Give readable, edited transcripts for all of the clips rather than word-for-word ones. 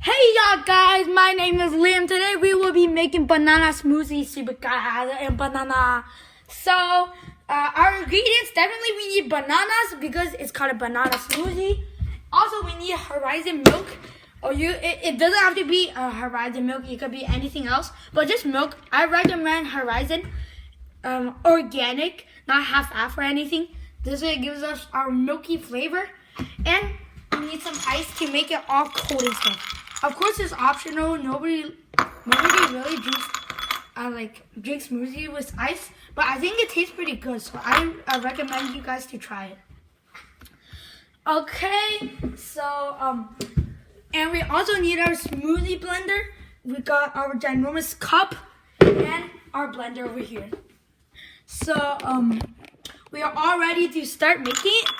Hey y'all guys, my name is Liam. Today we will be making banana smoothie and banana. So our ingredients, definitely we need bananas because it's called a banana smoothie. Also we need horizon milk. It doesn't have to be horizon milk, it could be anything else. But just milk. I recommend horizon organic, not half-half or anything. This way it gives us our milky flavor. And we need some ice to make it all cold and stuff. Of course, it's optional. Nobody really drinks smoothie with ice, but I think it tastes pretty good. So I recommend you guys to try it. Okay, so and we also need our smoothie blender. We got our ginormous cup and our blender over here. So we are all ready to start making it.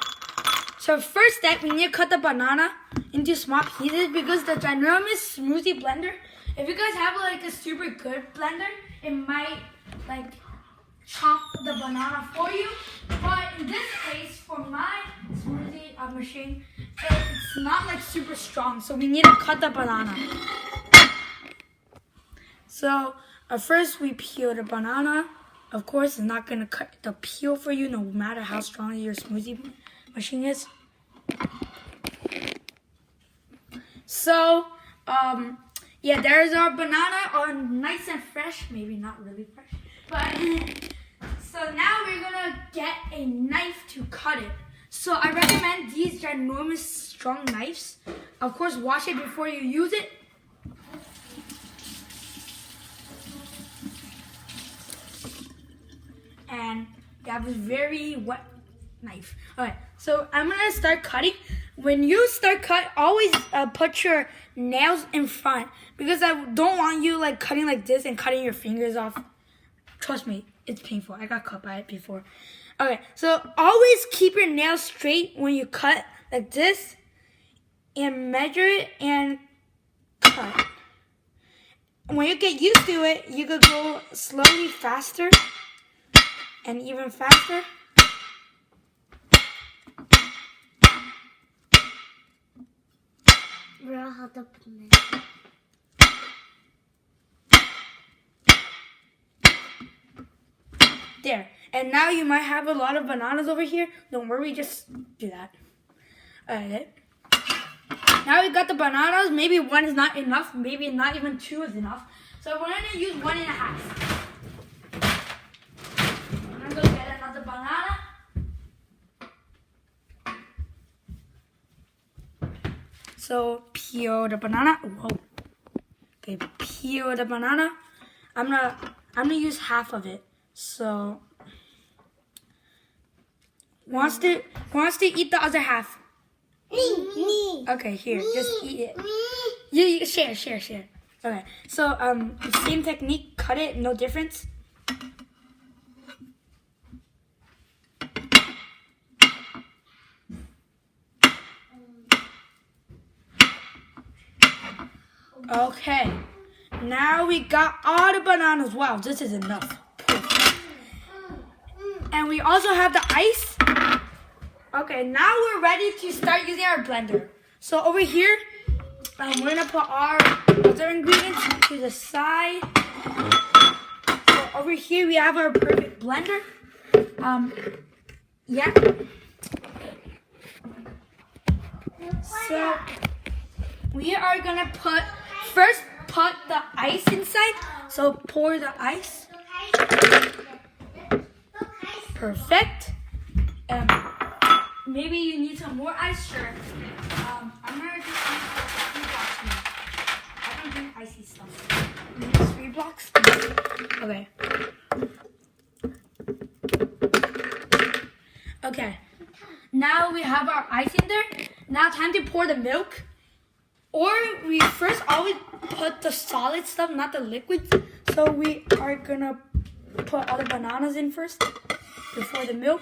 So first step, we need to cut the banana into small pieces because the ginormous smoothie blender, if you guys have like a super good blender, it might like chop the banana for you. But in this case, for my smoothie machine, it's not like super strong, so we need to cut the banana. So first we peel the banana. Of course, it's not gonna cut the peel for you no matter how strong your smoothie machine is. So, yeah, there's our banana, nice and fresh. Maybe not really fresh, but so now we're gonna get a knife to cut it. So I recommend these ginormous strong knives. Of course, wash it before you use it. And you have this very wet knife. Alright, so I'm gonna start cutting. When you start cut, always put your nails in front because I don't want you like cutting like this and cutting your fingers off. Trust me, it's painful. I got cut by it before. Okay, so always keep your nails straight when you cut like this and measure it and cut. When you get used to it, you could go slowly faster and even faster. There. And now you might have a lot of bananas over here. Don't worry, just do that. Alright. Now we got the bananas. Maybe one is not enough. Maybe not even two is enough. So we're going to use 1.5. I'm going to go get another banana. So peel the banana. Whoa. Okay, peel the banana. I'm gonna use half of it. So wants to eat the other half. Me. Okay, here, just eat it. You share. Okay. So same technique, cut it, no difference. Okay, now we got all the bananas. Wow, this is enough. Perfect. And we also have the ice. Okay, now we're ready to start using our blender. So over here, we're gonna put our other ingredients to the side. So over here we have our perfect blender. Yeah. So we are gonna first put the ice inside. So pour the ice. Perfect. Maybe you need some more ice, sure. I'm gonna do ice blocks now. I don't drink icy stuff. You need 3 blocks? Okay. Okay. Now we have our ice in there. Now time to pour the milk. Or we first always put the solid stuff, not the liquids. So we are gonna put all the bananas in first before the milk.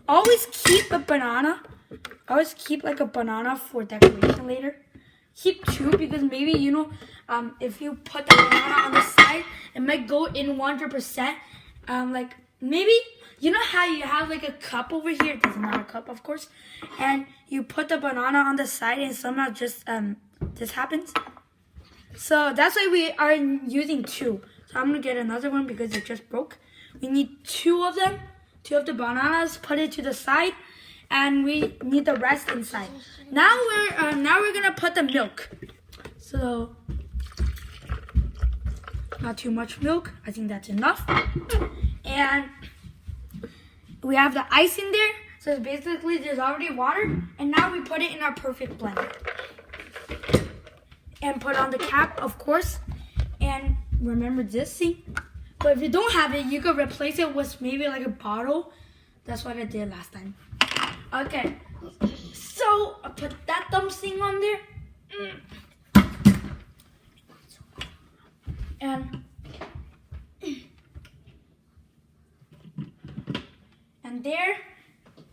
Always keep a banana. Always keep like a banana for decoration later. Keep 2 because maybe, if you put the banana on the side, it might go in 100%. Like maybe you know how you have like a cup over here. This is not a cup, of course, and you put the banana on the side, and somehow just this happens. So that's why we are using 2. So I'm gonna get another one because it just broke. We need 2 of them, 2 of the bananas. Put it to the side, and we need the rest inside. Now we're gonna put the milk. So not too much milk. I think that's enough. And we have the ice in there. So basically there's already water. And now we put it in our perfect blender. And put on the cap, of course. And remember this thing. But if you don't have it, you could replace it with maybe like a bottle. That's what I did last time. Okay. So I put that dumb thing on there. And there,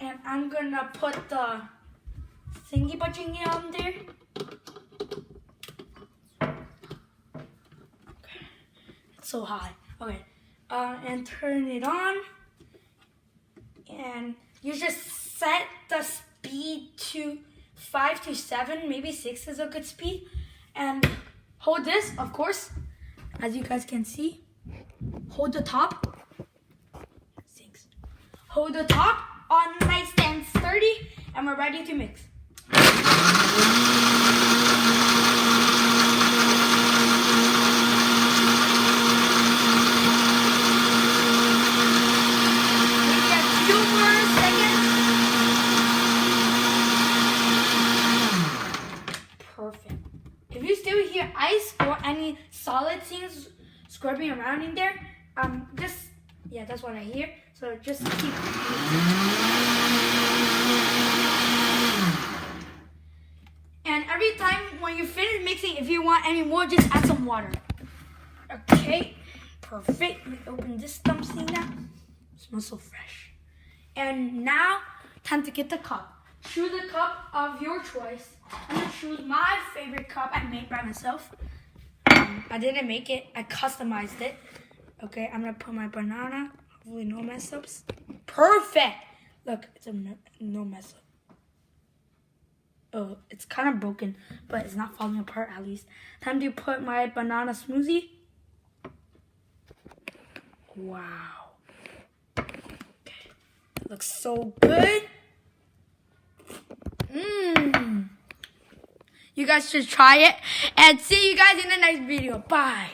and I'm gonna put the thingy bajingy on there. Okay. It's so high. Okay, and turn it on, and you just set the speed to 5 to 7, maybe 6 is a good speed, and hold this, of course. As you guys can see, hold the top. 6. Hold the top on nice and sturdy, and we're ready to mix. Maybe a few more seconds. Perfect. If you still hear ice or any solid things scrubbing around in there, yeah, that's what I hear. So just keep. And every time when you finish mixing, if you want any more, just add some water. Okay, perfect. Let me open this dumb thing now. It smells so fresh. And now, time to get the cup. Choose a cup of your choice. I'm gonna choose my favorite cup I made by myself. I didn't make it, I customized it. Okay, I'm gonna put my banana. Hopefully no mess ups. Perfect! Look, it's a no mess up. Oh, it's kind of broken, but it's not falling apart at least. Time to put my banana smoothie. Wow. Okay. It looks so good. You guys should try it. And see you guys in the next video. Bye.